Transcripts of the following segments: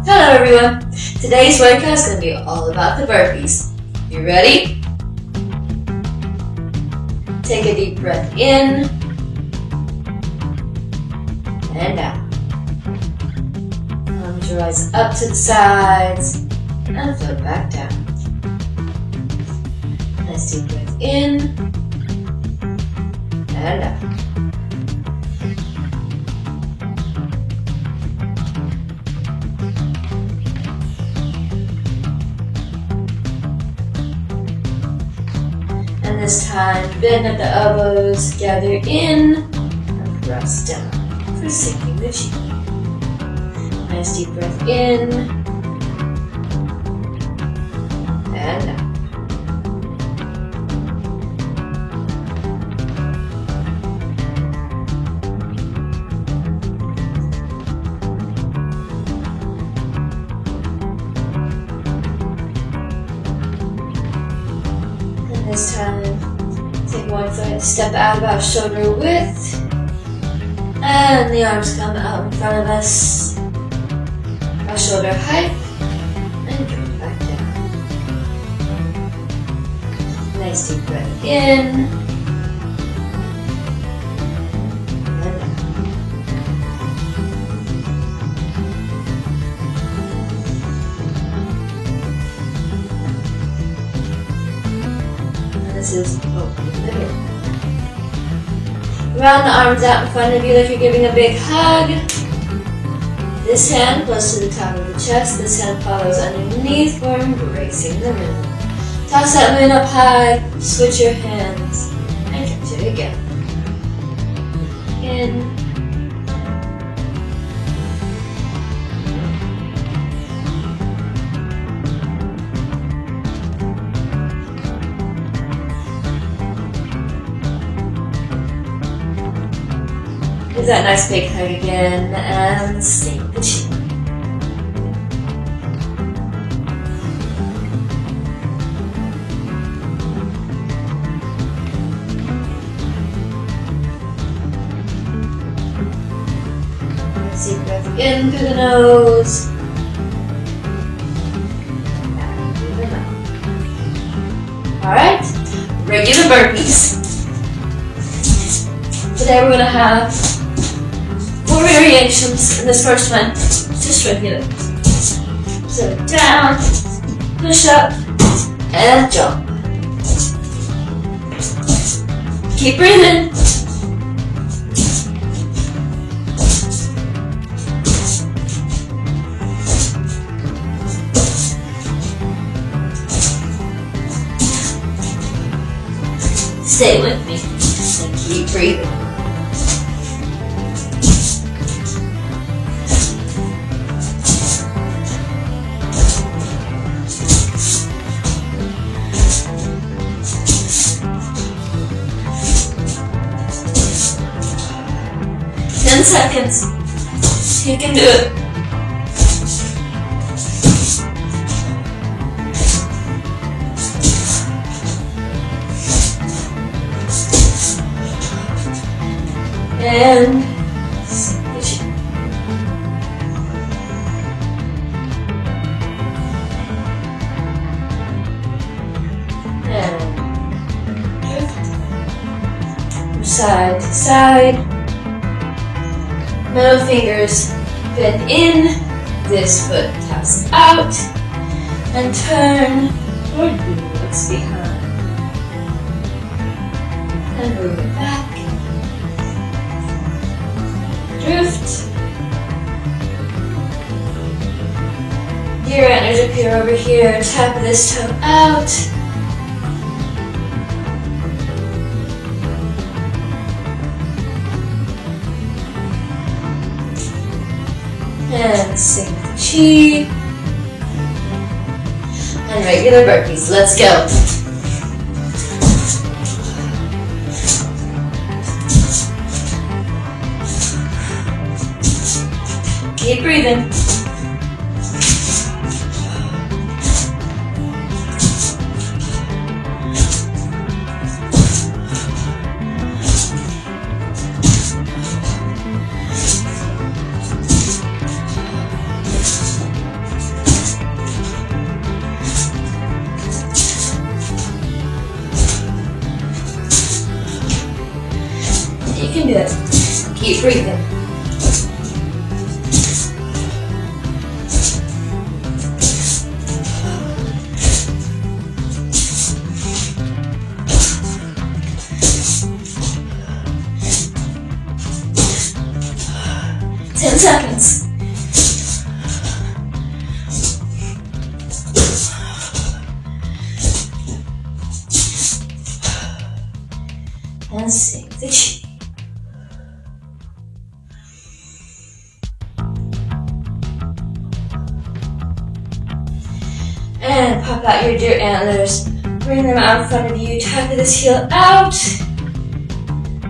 Hello everyone! Today's workout is going to be all about the burpees. You ready? Take a deep breath in and out. Arms rise up to the sides and float back down. Nice deep breath in and out. And this time, bend at the elbows, gather in, and press down for sinking the chi. Nice deep breath in, and out. This time, take one foot, step out about shoulder width, and the arms come out in front of us, about shoulder height, and drop back down. Nice deep breath in, and out. This is open the middle. Round the arms out in front of you like you're giving a big hug. This hand goes to the top of the chest. This hand follows underneath for embracing the moon. Toss that moon up high. Switch your hands and catch it again. In. Give that nice big hug again and sink the chin. Deep breath in through the nose. Out through the mouth. Alright, regular burpees. Today we're going to have 4 variations. In this first one, just regular. So down, push up, and jump. Keep breathing. Stay with me and keep breathing. Seconds. You can do it. And drift side to side. Middle fingers bend in, this foot taps out, and turn toward you, what's behind. And move it back. Drift. Gear enters appear over here, tap this toe out. And sink the chi. And regular burpees. Let's go. Keep breathing. Keep breathing. Ten seconds. And sink the chi. And pop out your deer antlers. Bring them out in front of you. Tuck this heel out.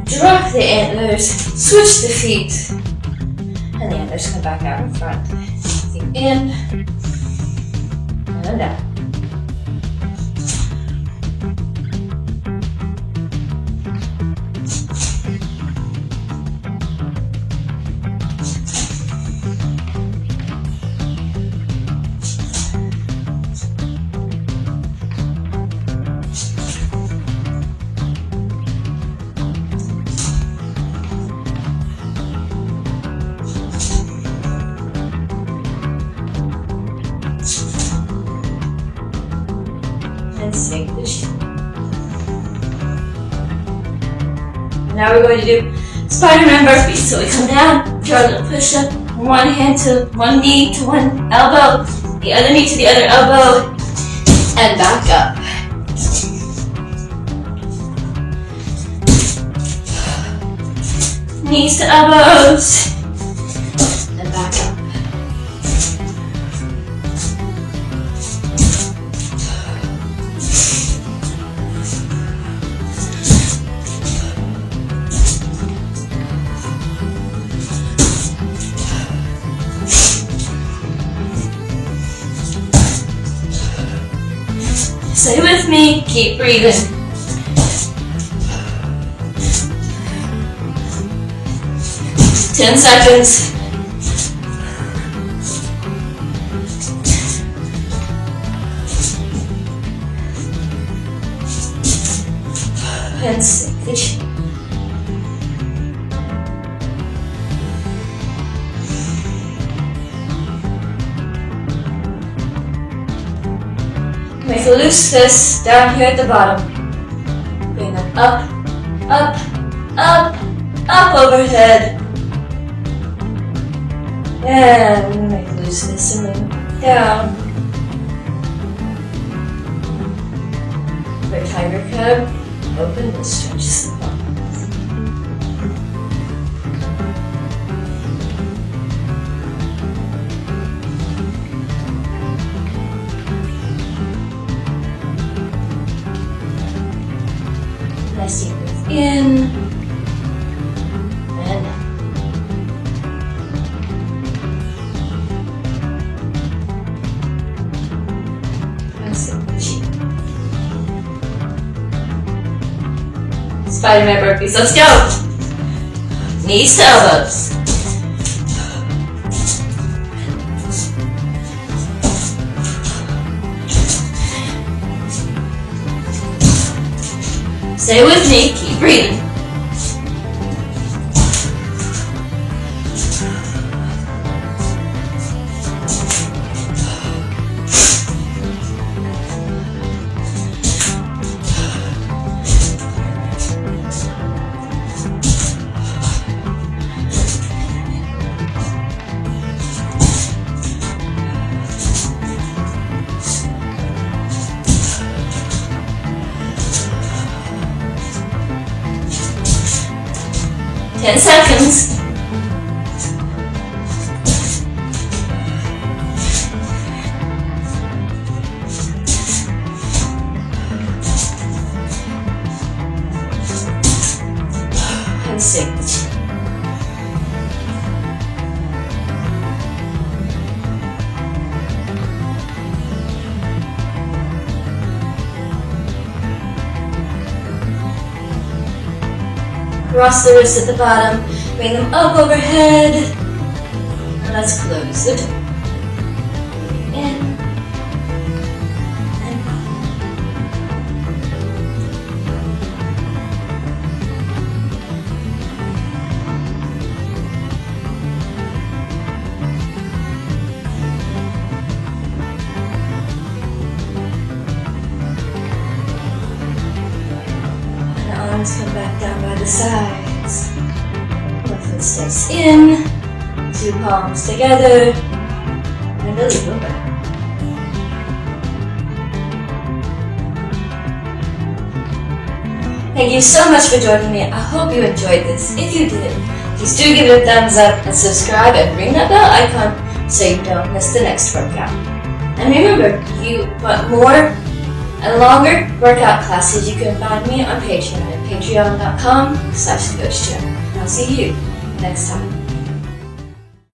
Drop the antlers. Switch the feet. And the antlers come back out in front. Breathing in. And out. Sink the chin. Now we're going to do Spider-Man burpees. So we come down, draw a little push-up, one hand to one knee to one elbow, the other knee to the other elbow, and back up. Knees to elbows, and back up. Stay with me, keep breathing. Ten seconds. And sink the chin. Make a loose fist down here at the bottom. Bring them up, up, up, up overhead. And make a loose fist and bring them down. For tiger cub, open and stretch the bottom. Nice deep breath in and out. And sink the chin. Spider-Man burpees, let's go! Knees to elbows. Stay with me, keep breathing. Ten seconds. And sink the chin. Cross the wrists at the bottom, bring them up overhead. And let's close the door. In and out. down by the sides. 1 foot steps in, 2 palms together, and a little back. Thank you so much for joining me. I hope you enjoyed this. If you did, please do give it a thumbs up and subscribe and ring that bell icon so you don't miss the next workout. And remember, if you want more and longer workout classes, you can find me on Patreon at patreon.com/coachjoe. I'll see you next time.